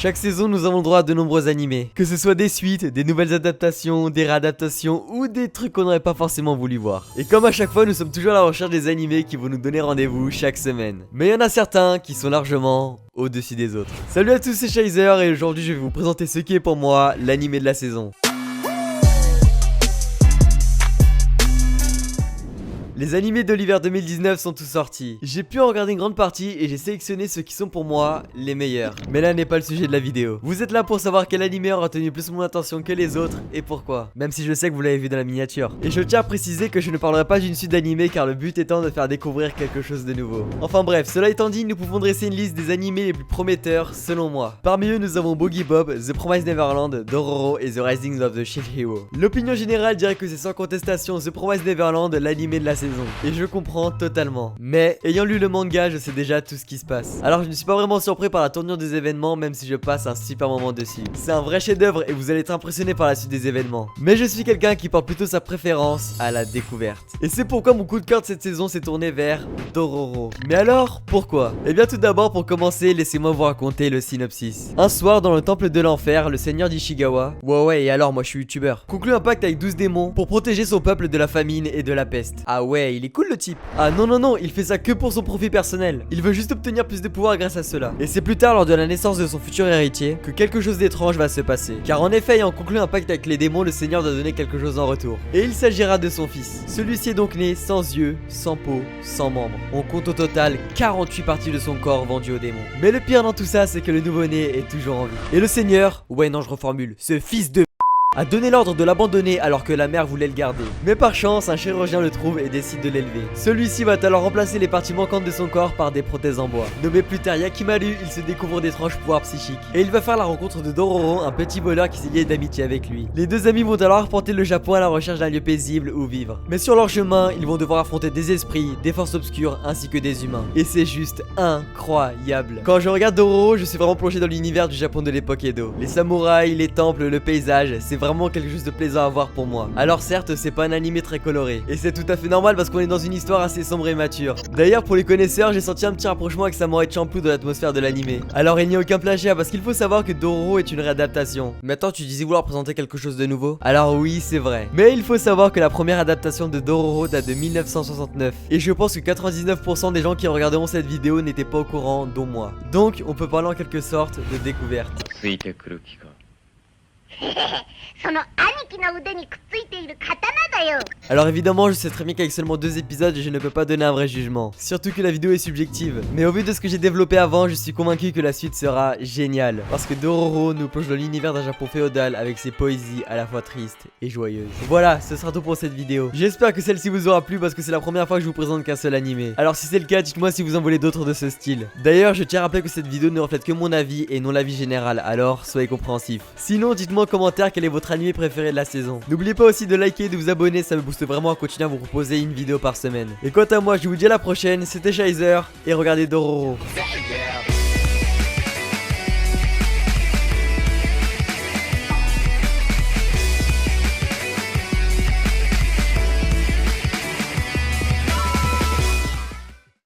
Chaque saison, nous avons le droit à de nombreux animés. Que ce soit des suites, des nouvelles adaptations, des réadaptations ou des trucs qu'on n'aurait pas forcément voulu voir. Et comme à chaque fois, nous sommes toujours à la recherche des animés qui vont nous donner rendez-vous chaque semaine. Mais il y en a certains qui sont largement au-dessus des autres. Salut à tous, c'est Shizer et aujourd'hui je vais vous présenter ce qui est pour moi l'animé de la saison. Les animés de l'hiver 2019 sont tous sortis. J'ai pu en regarder une grande partie et j'ai sélectionné ceux qui sont pour moi les meilleurs. Mais là n'est pas le sujet de la vidéo. Vous êtes là pour savoir quel animé aura tenu plus mon attention que les autres et pourquoi. Même si je sais que vous l'avez vu dans la miniature. Et je tiens à préciser que je ne parlerai pas d'une suite d'animés car le but étant de faire découvrir quelque chose de nouveau. Enfin bref, cela étant dit, nous pouvons dresser une liste des animés les plus prometteurs selon moi. Parmi eux, nous avons Boogie Bob, The Promised Neverland, Dororo et The Rising of the Shield Hero. L'opinion générale dirait que c'est sans contestation The Promised Neverland l'animé de la saison. Et je comprends totalement. Mais ayant lu le manga, je sais déjà tout ce qui se passe. Alors je ne suis pas vraiment surpris par la tournure des événements, même si je passe un super moment dessus. C'est un vrai chef-d'œuvre et vous allez être impressionné par la suite des événements. Mais je suis quelqu'un qui porte plutôt sa préférence à la découverte. Et c'est pourquoi mon coup de cœur de cette saison s'est tourné vers Dororo. Mais alors, pourquoi? Eh bien tout d'abord, pour commencer, laissez-moi vous raconter le synopsis. Un soir, dans le temple de l'enfer, le seigneur d'Ishigawa, ouais et alors moi je suis youtubeur, conclut un pacte avec 12 démons pour protéger son peuple de la famine et de la peste. Ah ouais, il est cool le type. Ah non, il fait ça que pour son profit personnel. Il veut juste obtenir plus de pouvoir grâce à cela. Et c'est plus tard, lors de la naissance de son futur héritier, que quelque chose d'étrange va se passer. Car en effet, ayant conclu un pacte avec les démons, le seigneur doit donner quelque chose en retour. Et il s'agira de son fils. Celui-ci est donc né sans yeux, sans peau, sans membres. On compte au total 48 parties de son corps vendues aux démons. Mais le pire dans tout ça, c'est que le nouveau-né est toujours en vie. Et le seigneur, ouais non je reformule, ce fils de a donné l'ordre de l'abandonner alors que la mère voulait le garder. Mais par chance, un chirurgien le trouve et décide de l'élever. Celui-ci va alors remplacer les parties manquantes de son corps par des prothèses en bois. Nommé plus tard Yakimaru, il se découvre d'étranges pouvoirs psychiques. Et il va faire la rencontre de Dororo, un petit voleur qui s'est lié d'amitié avec lui. Les deux amis vont alors arpenter le Japon à la recherche d'un lieu paisible où vivre. Mais sur leur chemin, ils vont devoir affronter des esprits, des forces obscures ainsi que des humains. Et c'est juste incroyable. Quand je regarde Dororo, je suis vraiment plongé dans l'univers du Japon de l'époque Edo. Les samouraïs, les temples, le paysage, c'est vraiment quelque chose de plaisant à voir pour moi. Alors certes, c'est pas un animé très coloré. Et c'est tout à fait normal parce qu'on est dans une histoire assez sombre et mature. D'ailleurs, pour les connaisseurs, j'ai senti un petit rapprochement avec Samurai Champloo de l'atmosphère de l'animé. Alors il n'y a aucun plagiat parce qu'il faut savoir que Dororo est une réadaptation. Mais attends, tu disais vouloir présenter quelque chose de nouveau? Alors oui, c'est vrai. Mais il faut savoir que la première adaptation de Dororo date de 1969. Et je pense que 99% des gens qui regarderont cette vidéo n'étaient pas au courant, dont moi. Donc, on peut parler en quelque sorte de découverte. Alors évidemment je sais très bien qu'avec seulement 2 épisodes je ne peux pas donner un vrai jugement. Surtout que la vidéo est subjective. Mais au vu de ce que j'ai développé avant, je suis convaincu que la suite sera géniale. Parce que Dororo nous plonge dans l'univers d'un Japon féodal avec ses poésies à la fois tristes et joyeuses. Voilà, ce sera tout pour cette vidéo. J'espère que celle-ci vous aura plu parce que c'est la première fois que je vous présente qu'un seul animé. Alors si c'est le cas, dites-moi si vous en voulez d'autres de ce style. D'ailleurs je tiens à rappeler que cette vidéo ne reflète que mon avis et non l'avis général, alors soyez compréhensifs. Sinon dites-moi en commentaire quel est votre animé préféré de la saison. N'oubliez pas aussi de liker et de vous abonner, ça me booste vraiment à continuer à vous proposer une vidéo par semaine. Et quant à moi, je vous dis à la prochaine, c'était Shizer et regardez Dororo.